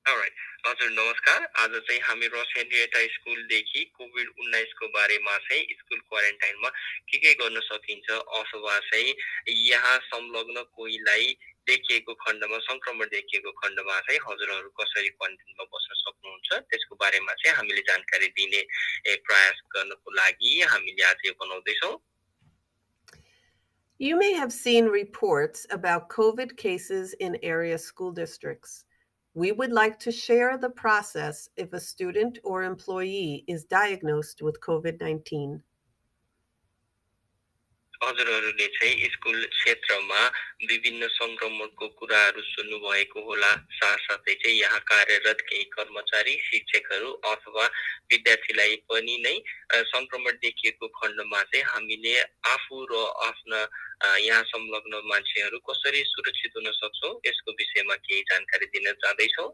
Alright. हजुर नमस्कार। आज चाहिँ हामी रस हेनरिएटा स्कुलदेखि कोभिड-19 को बारेमा चाहिँ स्कुल क्वारेन्टाइनमा के गर्न सकिन्छ अथवा चाहिँ यहाँ संलग्न कोहीलाई देखिएको खण्डमा संक्रमण देखिएको खण्डमा चाहिँ हजुरहरू कसरी क्वारेन्टाइनमा बस्न सक्नुहुन्छ त्यसको बारेमा चाहिँ हामीले जानकारी दिने प्रयास गर्नको लागि हामीले आज यो बनाउँदैछौँ। You may have seen reports about COVID cases in area school districts. We would like to share the process if a student or employee is diagnosed with COVID-19. हजुरहरूले चाहिँ स्कुल क्षेत्रमा विभिन्न संक्रमणको कुराहरू सुन्नुभएको होला। साथसाथै चाहिँ यहाँ कार्यरत केही कर्मचारी शिक्षकहरू अथवा विद्यार्थीलाई पनि नै संक्रमण देखिएको खण्डमा चाहिँ हामीले आफू र आफ्ना यहाँ संलग्न मान्छेहरू कसरी सुरक्षित हुन सक्छौँ यसको विषयमा केही जानकारी दिन चाहदैछौँ।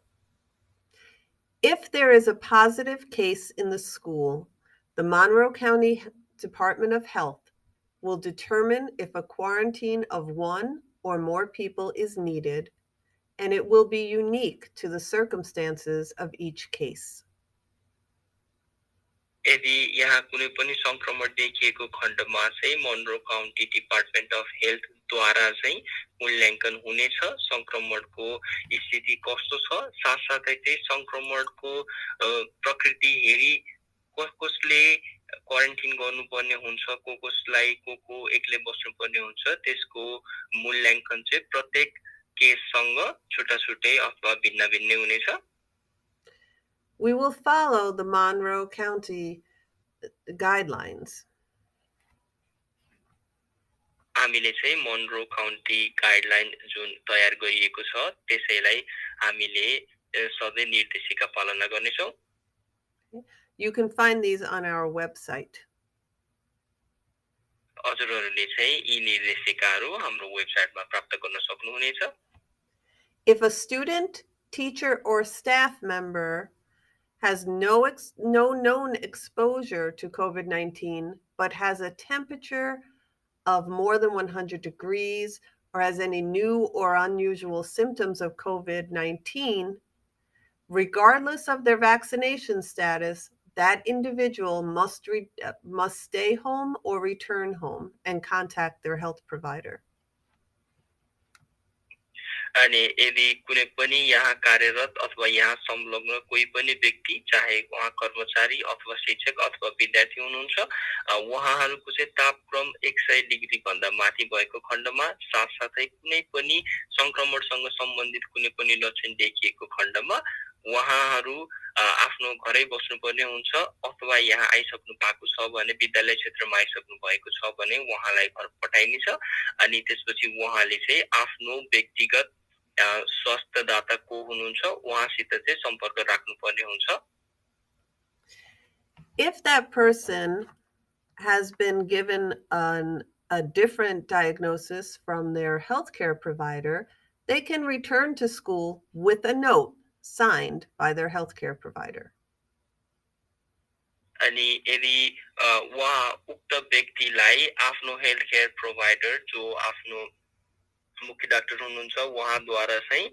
If there is a positive case in the school, the Monroe County Department of Health will determine if a quarantine of one or more people is needed, and it will be unique to the circumstances of each case. यदि यहाँ कुनै पनि संक्रमण देखिएको खण्डमा चाहिँ Monroe County Department of Health द्वारा चाहिँ मूल्याङ्कन हुनेछ संक्रमणको स्थिति कस्तो छ। साथसाथै चाहिँ संक्रमणको प्रकृति हेरी कसले क्वारेन्टाइन गर्नुपर्ने हुन्छ, कसलाई को एक्लै बस्नुपर्ने हुन्छ त्यसको मूल्याङ्कन चाहिँ प्रत्येक केससँग छुट्टा-छुट्टै अथवा भिन्न-भिन्नै हुनेछ। We will follow the Monroe County guidelines. हामीले चाहिँ मनरो काउन्टी गाइडलाइन जुन तयार गरिएको छ त्यसैलाई हामीले सधैँ निर्देशिका पालना गर्नेछौँ। You can find these on our website. हजुरहरूले चाहिँ यी निर्देशिकाहरू हाम्रो वेबसाइटमा प्राप्त गर्न सक्नुहुनेछ। If a student, teacher, or staff member has no known exposure to COVID-19 but has a temperature of more than 100 degrees or has any new or unusual symptoms of COVID-19, regardless of their vaccination status, that individual must stay home or return home and contact their health provider. अनि यदि कुनै पनि यहाँ कार्यरत अथवा यहाँ संलग्न कोही पनि व्यक्ति चाहे उहाँ कर्मचारी अथवा शिक्षक अथवा विद्यार्थी हुनुहुन्छ उहाँहरूको चाहिँ तापक्रम 100 डिग्री भन्दा माथि भएको खण्डमा साथसाथै कुनै पनि संक्रमणसँग सम्बन्धित कुनै पनि लक्षण देखिएको खण्डमा उहाँहरू आफ्नो घरै बस्नुपर्ने हुन्छ अथवा यहाँ आइसक्नु भएको छ भने विद्यालय क्षेत्रमा आइसक्नु भएको छ भने उहाँलाई घर पठाइनेछ अनि त्यसपछि उहाँले चाहिँ आफ्नो व्यक्तिगत स्वास्थ्यदाता को हुनुहुन्छ उहाँसित चाहिँ सम्पर्क राख्नुपर्ने हुन्छ। If that person has been given a different diagnosis from their healthcare provider, they can return to school with a note signed by their healthcare provider. अनि यदि उहाँ उक्त व्यक्तिलाई आफ्नो हेल्थ केयर प्रोभाइडर जो आफ्नो मुख्य डाक्टर हुनुहुन्छ उहाँद्वारा चाहिँ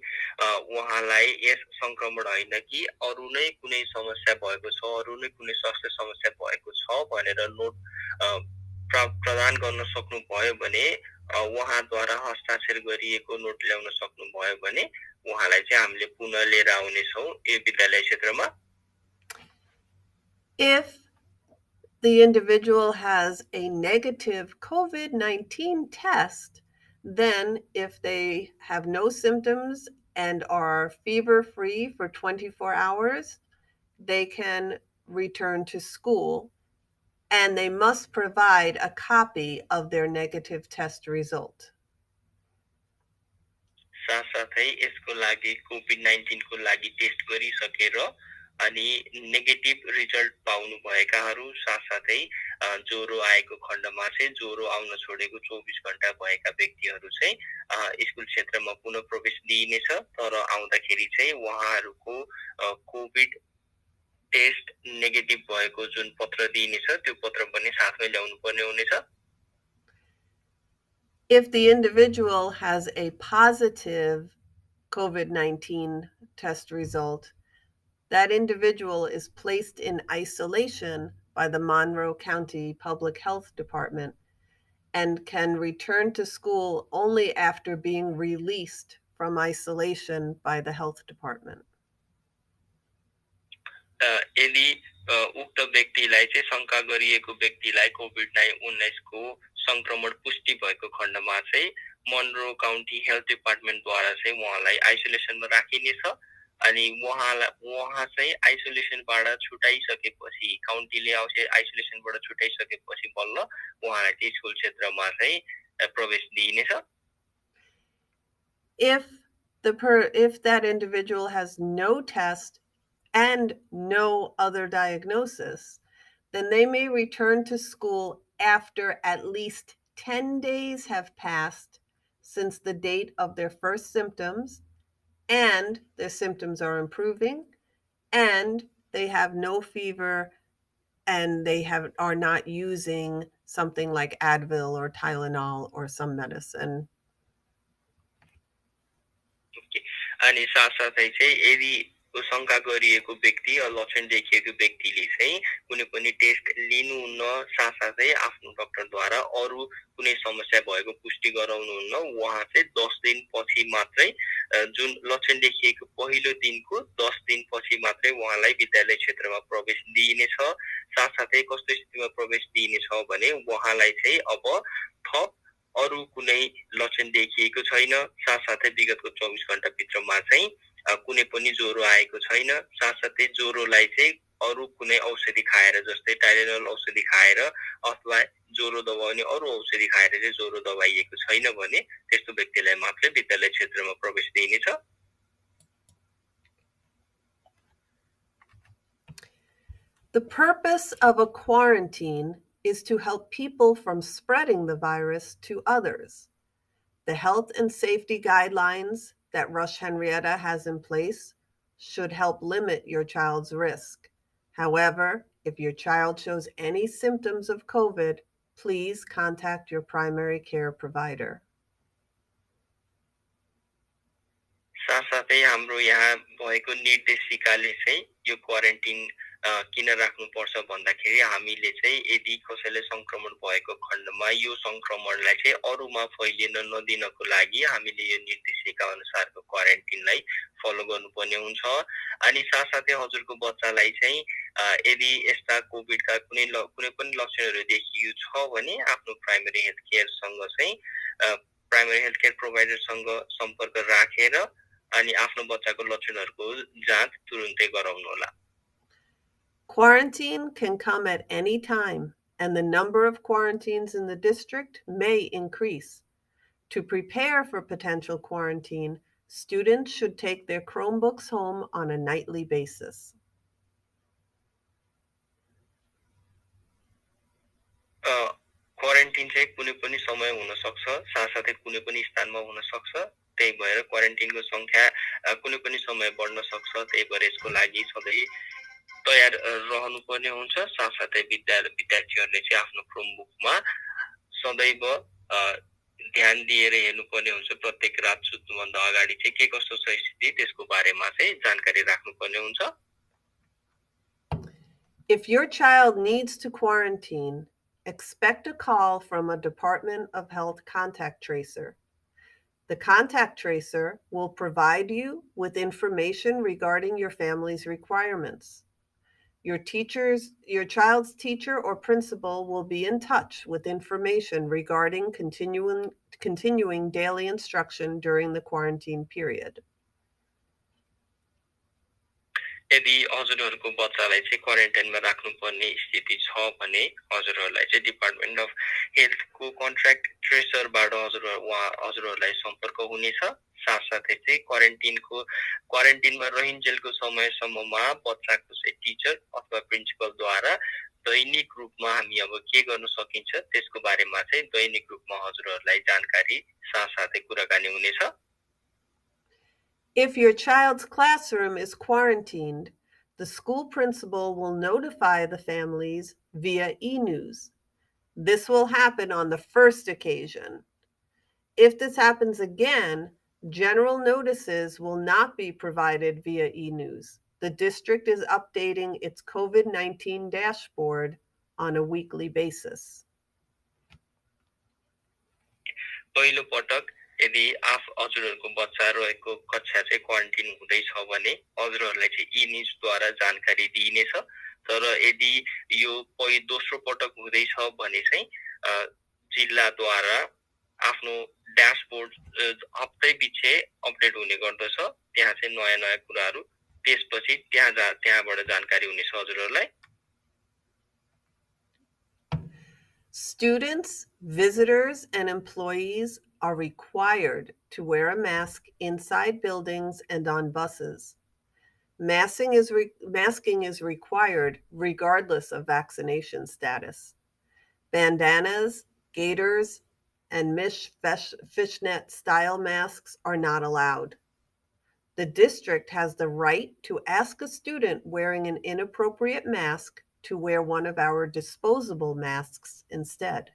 उहाँलाई यस संक्रमण होइन कि अरू नै कुनै समस्या भएको छ अरू नै कुनै स्वास्थ्य समस्या भएको छ भनेर नोट प्रदान गर्न सक्नु भयो भने उहाँद्वारा हस्ताक्षर गरिएको नोट ल्याउन सक्नु भयो भने उहाँलाई चाहिँ हामीले पुनः लिएर आउनेछौँ यो विद्यालय क्षेत्रमा। If the individual has a negative COVID-19 test, then if they have no symptoms and are fever-free for 24 hours, they can return to school, and they must provide a copy of their negative test result. साथसाथै यसको लागि COVID-19 को लागि test गरिसकेर अनि negative result पाउनु भएकाहरू साथसाथै ज्वरो आएको खण्डमा चाहिँ ज्वरो आउन छोडेको 24 घण्टा भएका व्यक्तिहरू चाहिँ स्कुल क्षेत्रमा पुनः प्रवेश दिइनेछ तर आउँदाखेरि चाहिँ उहाँहरूको कोभिड टेस्ट नेगेटिभ भएको जुन पत्र दिइनेछ त्यो पत्र पनि साथमै ल्याउनु पर्ने हुनेछ। If the individual has a positive COVID-19 test result, that individual is placed in isolation by the Monroe County Public Health Department and can return to school only after being released from isolation by the health department. यदि उक्त व्यक्तिलाई चाहिँ शङ्का गरिएको व्यक्तिलाई COVID-19 को संक्रमण पुष्टि भएको खण्डमा चाहिँ मनरो काउन्टी हेल्थ डिपार्टमेन्टद्वारा चाहिँ उहाँलाई आइसोलेसनमा राखिनेछ अनि उहाँ चाहिँ आइसोलेसनबाट छुटाइसकेपछि काउन्टीले आइसोलेसनबाट छुटाइसकेपछि बल्ल उहाँलाई चाहिँ स्कुल क्षेत्रमा चाहिँ प्रवेश दिइनेछ. If that individual has no test and no other diagnosis, then they may return to school after at least 10 days have passed since the date of their first symptoms, and their symptoms are improving, and they have no fever, and they are not using something like Advil or Tylenol or some medicine. अनि साथसाथै चाहिँ यदि शङ्का गरिएको व्यक्ति लक्षण देखिएको व्यक्तिले चाहिँ कुनै पनि टेस्ट लिनुहुन्न, साथसाथै आफ्नो डाक्टरद्वारा अरू कुनै समस्या भएको पुष्टि गराउनुहुन्न, उहाँ चाहिँ 10 दिनपछि मात्रै जुन लक्षण देखिएको पहिलो दिनको 10 दिनपछि मात्रै उहाँलाई विद्यालय क्षेत्रमा प्रवेश दिइनेछ. साथसाथै कस्तो स्थितिमा प्रवेश दिइनेछ भने उहाँलाई चाहिँ अब थप अरू कुनै लक्षण देखिएको छैन, साथसाथै विगतको 24 घण्टाभित्रमा चाहिँ कुनै पनि ज्वरो आएको छैन, साथसाथै ज्वरोलाई चाहिँ अरू कुनै औषधि खाएर जस्तै टाइलेनोल औषधि खाएर अथवा ज्वरो दबाउने अरू औषधि खाएर चाहिँ ज्वरो दबाइएको छैन भने त्यस्तो व्यक्तिलाई मात्रै विद्यालय क्षेत्रमा प्रवेश दिइनेछ. The purpose of a quarantine is to help people from spreading the virus to others. The health and safety guidelines that Rush Henrietta has in place should help limit your child's risk. However, if your child shows any symptoms of COVID, please contact your primary care provider. साथसाथै हाम्रो यहाँ भएको निर्देशिकाले चाहिँ यो quarantine किन राख्नुपर्छ भन्दाखेरि हामीले चाहिँ यदि कसैले संक्रमण भएको खण्डमा यो संक्रमणलाई चाहिँ अरूमा फैलिन नदिनको लागि हामीले यो निर्देशिका अनुसारको क्वारेन्टिनलाई फलो गर्नुपर्ने हुन्छ. अनि साथसाथै हजुरको बच्चालाई चाहिँ यदि यस्ता कोभिडका कुनै पनि लक्षणहरू देखिएको छ भने आफ्नो प्राइमरी हेल्थ केयरसँग चाहिँ प्राइमरी हेल्थ केयर प्रोभाइडरसँग सम्पर्क राखेर अनि आफ्नो बच्चाको लक्षणहरूको जाँच तुरुन्तै गराउनु होला. Quarantine can come at any time, and the number of quarantines in the district may increase. To prepare for potential quarantine, students should take their Chromebooks home on a nightly basis. Quarantine चाहिँ कुनै पनि समय हुन सक्छ, साथसाथै कुनै पनि स्थानमा हुन सक्छ. त्यही भएर क्वारेन्टिनको संख्या कुनै पनि समय बढ्न सक्छ. त्यही भएर यसको लागि सधैँ तयार रहनुपर्ने हुन्छ. साथसाथै विद्यार्थीहरूले चाहिँ आफ्नो क्रोमबुकमा सदैव ध्यान दिएर हेर्नुपर्ने हुन्छ. प्रत्येक रात सुत्नुभन्दा अगाडि चाहिँ के कस्तो छ स्थिति त्यसको बारेमा चाहिँ जानकारी राख्नुपर्ने हुन्छ. If your child needs to quarantine, expect a call from a Department of Health contact tracer. The contact tracer will provide you with information regarding your family's requirements. Your child's teacher or principal will be in touch with information regarding continuing daily instruction during the quarantine period. यदि हजुरहरूको बच्चालाई चाहिँ क्वारेन्टाइनमा राख्नुपर्ने स्थिति छ भने हजुरहरूलाई चाहिँ डिपार्टमेन्ट अफ हेल्थको कन्ट्र्याक्ट ट्रेसरबाट हजुरहरूलाई सम्पर्क हुनेछ. साथसाथै चाहिँ क्वारेन्टिनमा रहिन्जेलको समयसम्ममा बच्चाको चाहिँ टिचर अथवा प्रिन्सिपलद्वारा दैनिक रूपमा हामी अब के गर्न सकिन्छ त्यसको बारेमा चाहिँ दैनिक रूपमा हजुरहरूलाई जानकारी साथसाथै कुराकानी हुनेछ. If your child's classroom is quarantined, the school principal will notify the families via e-news. This will happen on the first occasion. If this happens again, General notices will not be provided via e-news. The district is updating its COVID-19 dashboard on a weekly basis. पहिलो पटक यदि हजुरहरूको बच्चा रहेको कक्षा चाहिँ quarantine हुँदैछ भने हजुरहरूलाई चाहिँ ई-न्युजद्वारा जानकारी दिइनेछ। तर यदि यो दोस्रो पटक हुँदैछ भने चाहिँ जिल्लाद्वारा आफ्नो ड्याशबोर्ड हप्तै पछि अपडेट हुने गर्दछ। त्यहाँ चाहिँ नयाँ नयाँ कुराहरू त्यसपछि त्यहाँबाट जानकारी हुनेछ हजुरहरूलाई। Students, visitors, and employees are required to wear a mask inside buildings and on buses. Masking is required regardless of vaccination status. Bandanas, gaiters, and fishnet style masks are not allowed. The district has the right to ask a student wearing an inappropriate mask to wear one of our disposable masks instead.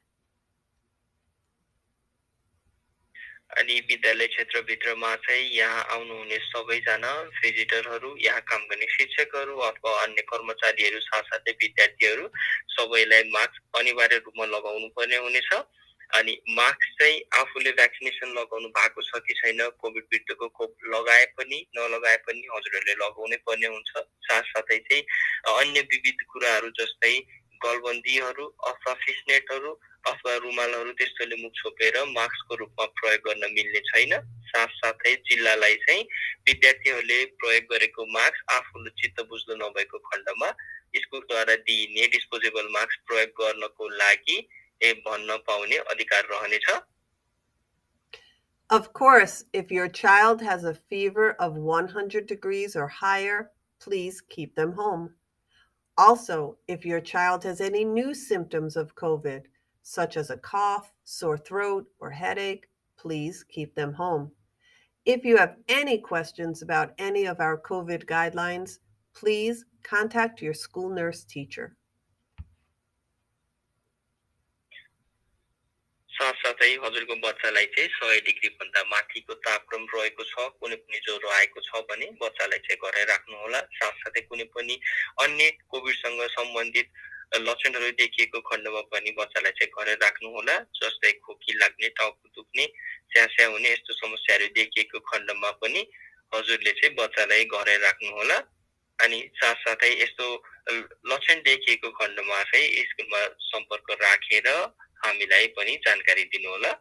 अनि विद्यालय क्षेत्रभित्रमा चाहिँ यहाँ आउनुहुने सबैजना भिजिटरहरू, यहाँ काम गर्ने शिक्षकहरू अथवा अन्य कर्मचारीहरू साथसाथै विद्यार्थीहरू सबैलाई मास्क अनिवार्य रूपमा लगाउनु पर्ने हुनेछ। अनि मास्क चाहिँ आफूले भ्याक्सिनेसन लगाउनु भएको छ कि छैन, कोभिड विरुद्धको खोप लगाए पनि नलगाए पनि हजुरहरूले लगाउनै पर्ने हुन्छ। साथसाथै चाहिँ अन्य विविध कुराहरू जस्तै गलबन्दीहरू अथवा फिसनेटहरू अथवा रुमालहरू त्यस्तोले मुख छोपेर मास्कको रूपमा प्रयोग गर्न मिल्ने छैन। साथसाथै जिल्लालाई चाहिँ विद्यार्थीहरूले प्रयोग गरेको मास्क आफूले चित्त बुझ्दो नभएको खण्डमा स्कुलद्वारा दिइने डिस्पोजेबल मास्क प्रयोग गर्नको लागि भन्न पाउने अधिकार रहनेछ। Of course, if your child has a fever of 100 degrees or higher, please keep them home. Also, if your child has any new symptoms of COVID, such as a cough, sore throat, or headache, please keep them home. If you have any questions about any of our COVID guidelines, please contact your school nurse teacher. साथसाथै हजुरको बच्चालाई चाहिँ 100 degree भन्दा माथिको तापक्रम रहेको छ, कुनै पनि ज्वरो आएको छ भने बच्चालाई चाहिँ घरै राख्नु होला। साथसाथै कुनै पनि अन्य कोभिडसँग सम्बन्धित लक्षणहरू देखिएको खण्डमा पनि बच्चालाई चाहिँ घरै राख्नु होला। जस्तै खोकी लाग्ने, टाउको दुख्ने, स्यास्या हुने यस्तो समस्याहरू देखिएको खण्डमा पनि हजुरले चाहिँ बच्चालाई घरै राख्नु होला। अनि साथसाथै यस्तो लक्षण देखिएको खण्डमा चाहिँ स्कुलमा सम्पर्क राखेर हामीलाई पनि जानकारी दिनु होला।